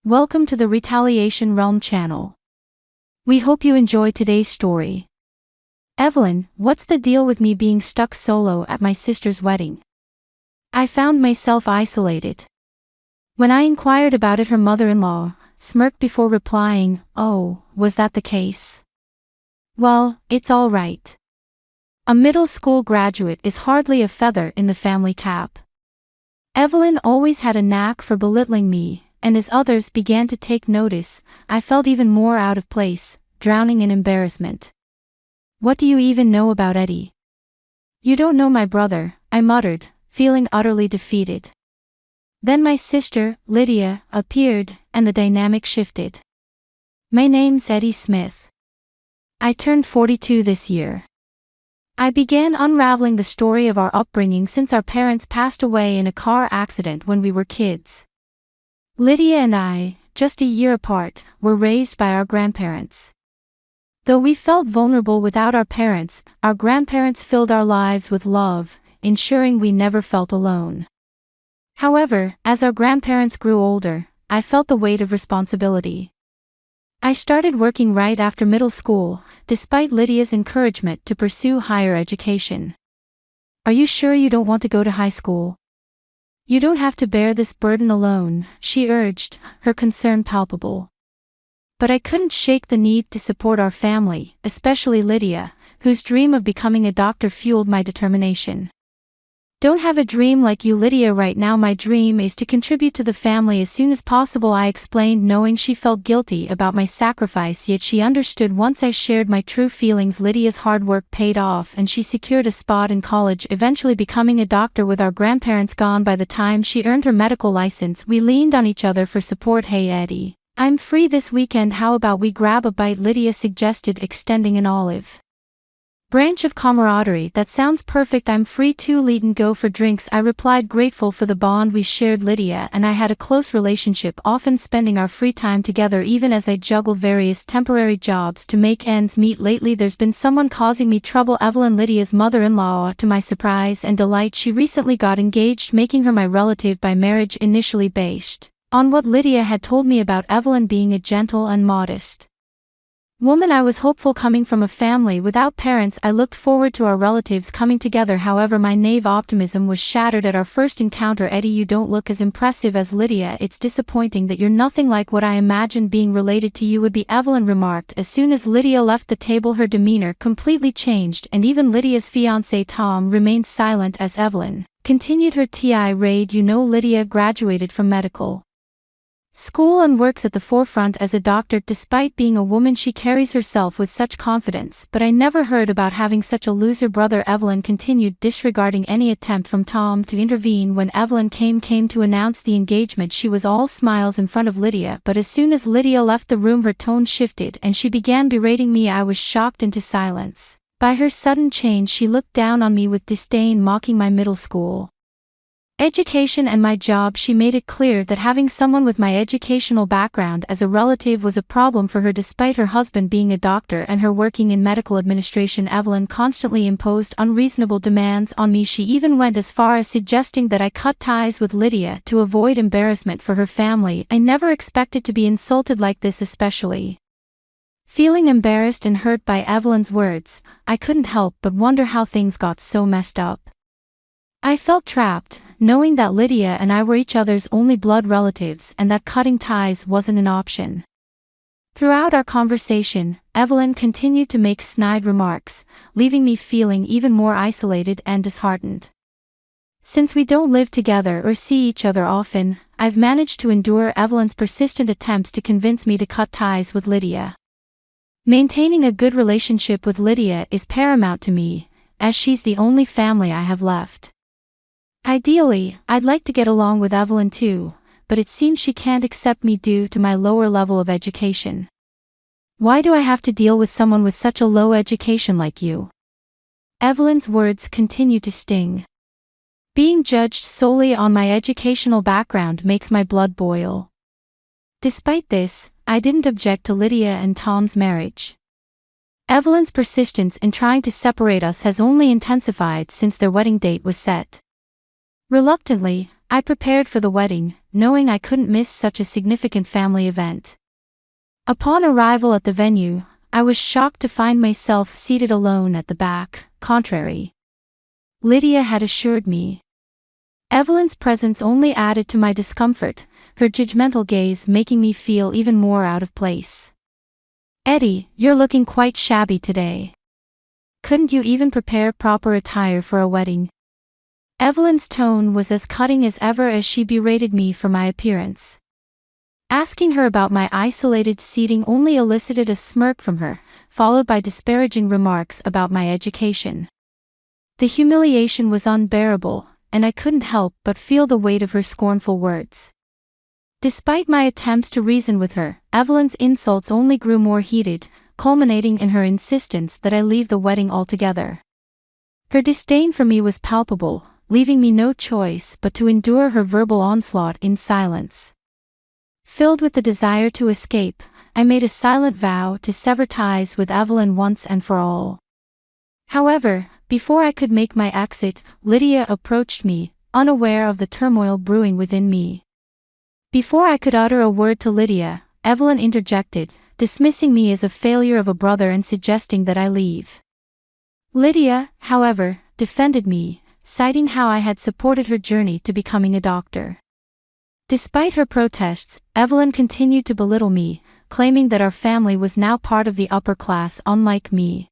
Welcome to the Retaliation Realm channel. We hope you enjoy today's story. Evelyn, what's the deal with me being stuck solo at my sister's wedding? I found myself isolated. When I inquired about it, her mother-in-law smirked before replying, "Oh, was that the case? Well, it's all right. A middle school graduate is hardly a feather in the family cap." Evelyn always had a knack for belittling me, and as others began to take notice, I felt even more out of place, drowning in embarrassment. "What do you even know about Eddie?" "You don't know my brother," I muttered, feeling utterly defeated. Then my sister, Lydia, appeared, and the dynamic shifted. "My name's Eddie Smith. I turned 42 this year." I began unraveling the story of our upbringing since our parents passed away in a car accident when we were kids. Lydia and I, just a year apart, were raised by our grandparents. Though we felt vulnerable without our parents, our grandparents filled our lives with love, ensuring we never felt alone. However, as our grandparents grew older, I felt the weight of responsibility. I started working right after middle school, despite Lydia's encouragement to pursue higher education. "Are you sure you don't want to go to high school? You don't have to bear this burden alone," she urged, her concern palpable. But I couldn't shake the need to support our family, especially Lydia, whose dream of becoming a doctor fueled my determination. "Don't have a dream like you, Lydia. Right now my dream is to contribute to the family as soon as possible," I explained, knowing she felt guilty about my sacrifice, yet she understood once I shared my true feelings. Lydia's hard work paid off and she secured a spot in college, eventually becoming a doctor. With our grandparents gone by the time she earned her medical license, we leaned on each other for support. "Hey Eddie, I'm free this weekend. How about we grab a bite?" Lydia suggested, extending an olive branch of camaraderie. "That sounds perfect. I'm free too. Let's go for drinks," I replied, grateful for the bond we shared. Lydia and I had a close relationship, often spending our free time together even as I juggled various temporary jobs to make ends meet. "Lately there's been someone causing me trouble." Evelyn, Lydia's mother-in-law. To my surprise and delight, she recently got engaged, making her my relative by marriage, initially based on what Lydia had told me about Evelyn being a gentle and modest woman. I was hopeful. Coming from a family without parents, I looked forward to our relatives coming together. However, my naive optimism was shattered at our first encounter. "Eddie, you don't look as impressive as Lydia. It's disappointing that you're nothing like what I imagined being related to you would be," Evelyn remarked. As soon as Lydia left the table, her demeanor completely changed, and even Lydia's fiancé Tom remained silent as Evelyn continued her tirade. "You know, Lydia graduated from medical school and works at the forefront as a doctor. Despite being a woman, she carries herself with such confidence, but I never heard about having such a loser brother," Evelyn continued, disregarding any attempt from Tom to intervene. When Evelyn came to announce the engagement, she was all smiles in front of Lydia, but as soon as Lydia left the room her tone shifted and she began berating me. I was shocked into silence by her sudden change. She looked down on me with disdain, mocking my middle school education and my job. She made it clear that having someone with my educational background as a relative was a problem for her, despite her husband being a doctor and her working in medical administration. Evelyn constantly imposed unreasonable demands on me. She even went as far as suggesting that I cut ties with Lydia to avoid embarrassment for her family. I never expected to be insulted like this, especially feeling embarrassed and hurt by Evelyn's words. I couldn't help but wonder how things got so messed up. I felt trapped, knowing that Lydia and I were each other's only blood relatives and that cutting ties wasn't an option. Throughout our conversation, Evelyn continued to make snide remarks, leaving me feeling even more isolated and disheartened. Since we don't live together or see each other often, I've managed to endure Evelyn's persistent attempts to convince me to cut ties with Lydia. Maintaining a good relationship with Lydia is paramount to me, as she's the only family I have left. Ideally, I'd like to get along with Evelyn too, but it seems she can't accept me due to my lower level of education. "Why do I have to deal with someone with such a low education like you?" Evelyn's words continue to sting. Being judged solely on my educational background makes my blood boil. Despite this, I didn't object to Lydia and Tom's marriage. Evelyn's persistence in trying to separate us has only intensified since their wedding date was set. Reluctantly, I prepared for the wedding, knowing I couldn't miss such a significant family event. Upon arrival at the venue, I was shocked to find myself seated alone at the back, contrary. Lydia had assured me. Evelyn's presence only added to my discomfort, her judgmental gaze making me feel even more out of place. Eddie, you're looking quite shabby today. Couldn't you even prepare proper attire for a wedding? Evelyn's tone was as cutting as ever as she berated me for my appearance. Asking her about my isolated seating only elicited a smirk from her, followed by disparaging remarks about my education. The humiliation was unbearable, and I couldn't help but feel the weight of her scornful words. Despite my attempts to reason with her, Evelyn's insults only grew more heated, culminating in her insistence that I leave the wedding altogether. Her disdain for me was palpable, leaving me no choice but to endure her verbal onslaught in silence. Filled with the desire to escape, I made a silent vow to sever ties with Evelyn once and for all. However, before I could make my exit, Lydia approached me, unaware of the turmoil brewing within me. Before I could utter a word to Lydia, Evelyn interjected, dismissing me as a failure of a brother and suggesting that I leave. Lydia, however, defended me, citing how I had supported her journey to becoming a doctor. Despite her protests, Evelyn continued to belittle me, claiming that our family was now part of the upper class unlike me.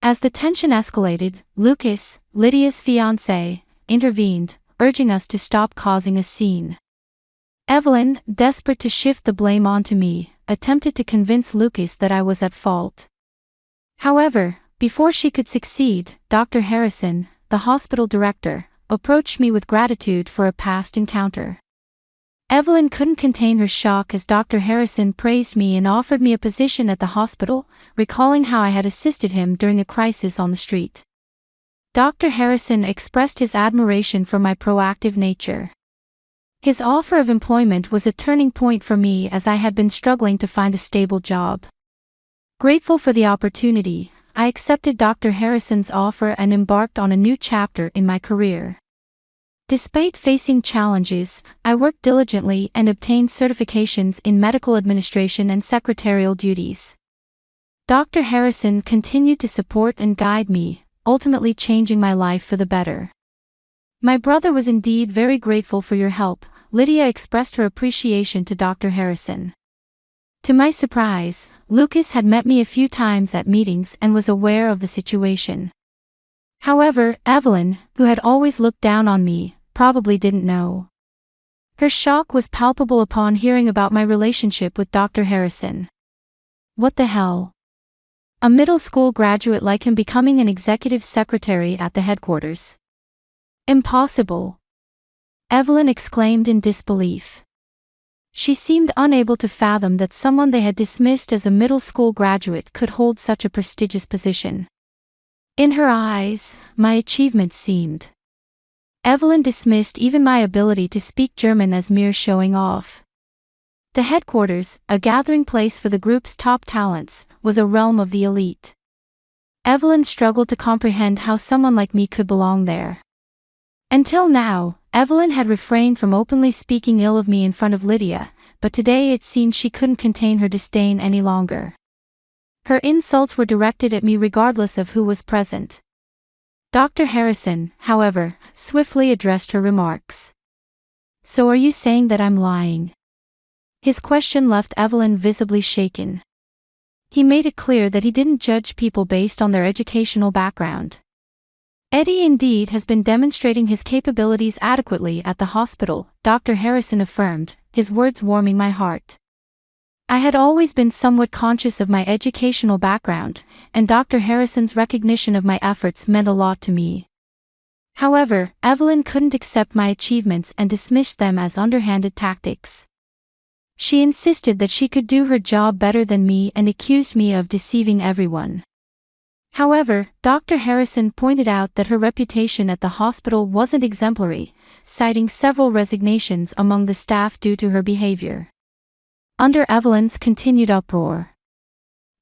As the tension escalated, Lucas, Lydia's fiancé, intervened, urging us to stop causing a scene. Evelyn, desperate to shift the blame onto me, attempted to convince Lucas that I was at fault. However, before she could succeed, Dr. Harrison, the hospital director, approached me with gratitude for a past encounter. Evelyn couldn't contain her shock as Dr. Harrison praised me and offered me a position at the hospital, recalling how I had assisted him during a crisis on the street. Dr. Harrison expressed his admiration for my proactive nature. His offer of employment was a turning point for me as I had been struggling to find a stable job. Grateful for the opportunity, I accepted Dr. Harrison's offer and embarked on a new chapter in my career. Despite facing challenges, I worked diligently and obtained certifications in medical administration and secretarial duties. Dr. Harrison continued to support and guide me, ultimately changing my life for the better. My brother was indeed very grateful for your help, Lydia expressed her appreciation to Dr. Harrison. To my surprise, Lucas had met me a few times at meetings and was aware of the situation. However, Evelyn, who had always looked down on me, probably didn't know. Her shock was palpable upon hearing about my relationship with Dr. Harrison. What the hell? A middle school graduate like him becoming an executive secretary at the headquarters. Impossible! Evelyn exclaimed in disbelief. She seemed unable to fathom that someone they had dismissed as a middle school graduate could hold such a prestigious position. In her eyes, my achievements seemed. Evelyn dismissed even my ability to speak German as mere showing off. The headquarters, a gathering place for the group's top talents, was a realm of the elite. Evelyn struggled to comprehend how someone like me could belong there. Until now, Evelyn had refrained from openly speaking ill of me in front of Lydia, but today it seemed she couldn't contain her disdain any longer. Her insults were directed at me regardless of who was present. Dr. Harrison, however, swiftly addressed her remarks. So are you saying that I'm lying? His question left Evelyn visibly shaken. He made it clear that he didn't judge people based on their educational background. Eddie indeed has been demonstrating his capabilities adequately at the hospital, Dr. Harrison affirmed, his words warming my heart. I had always been somewhat conscious of my educational background, and Dr. Harrison's recognition of my efforts meant a lot to me. However, Evelyn couldn't accept my achievements and dismissed them as underhanded tactics. She insisted that she could do her job better than me and accused me of deceiving everyone. However, Dr. Harrison pointed out that her reputation at the hospital wasn't exemplary, citing several resignations among the staff due to her behavior. Under Evelyn's continued uproar,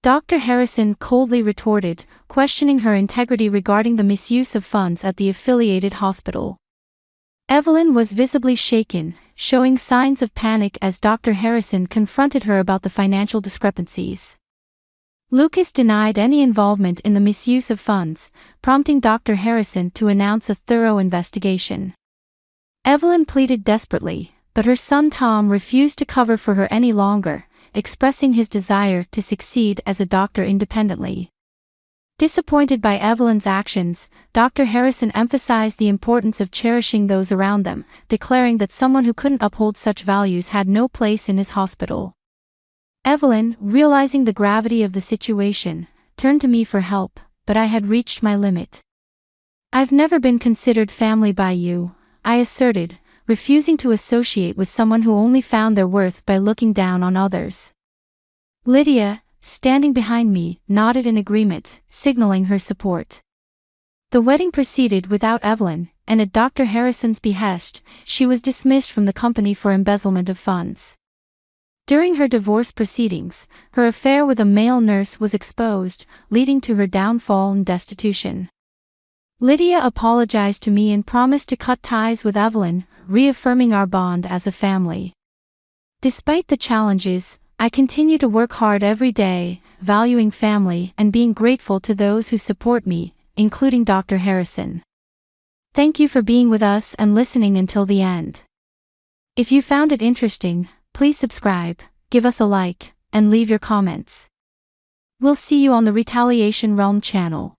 Dr. Harrison coldly retorted, questioning her integrity regarding the misuse of funds at the affiliated hospital. Evelyn was visibly shaken, showing signs of panic as Dr. Harrison confronted her about the financial discrepancies. Lucas denied any involvement in the misuse of funds, prompting Dr. Harrison to announce a thorough investigation. Evelyn pleaded desperately, but her son Tom refused to cover for her any longer, expressing his desire to succeed as a doctor independently. Disappointed by Evelyn's actions, Dr. Harrison emphasized the importance of cherishing those around them, declaring that someone who couldn't uphold such values had no place in his hospital. Evelyn, realizing the gravity of the situation, turned to me for help, but I had reached my limit. "I've never been considered family by you," I asserted, refusing to associate with someone who only found their worth by looking down on others. Lydia, standing behind me, nodded in agreement, signaling her support. The wedding proceeded without Evelyn, and at Dr. Harrison's behest, she was dismissed from the company for embezzlement of funds. During her divorce proceedings, her affair with a male nurse was exposed, leading to her downfall and destitution. Lydia apologized to me and promised to cut ties with Evelyn, reaffirming our bond as a family. Despite the challenges, I continue to work hard every day, valuing family and being grateful to those who support me, including Dr. Harrison. Thank you for being with us and listening until the end. If you found it interesting, please subscribe, give us a like, and leave your comments. We'll see you on the Retaliation Realm channel.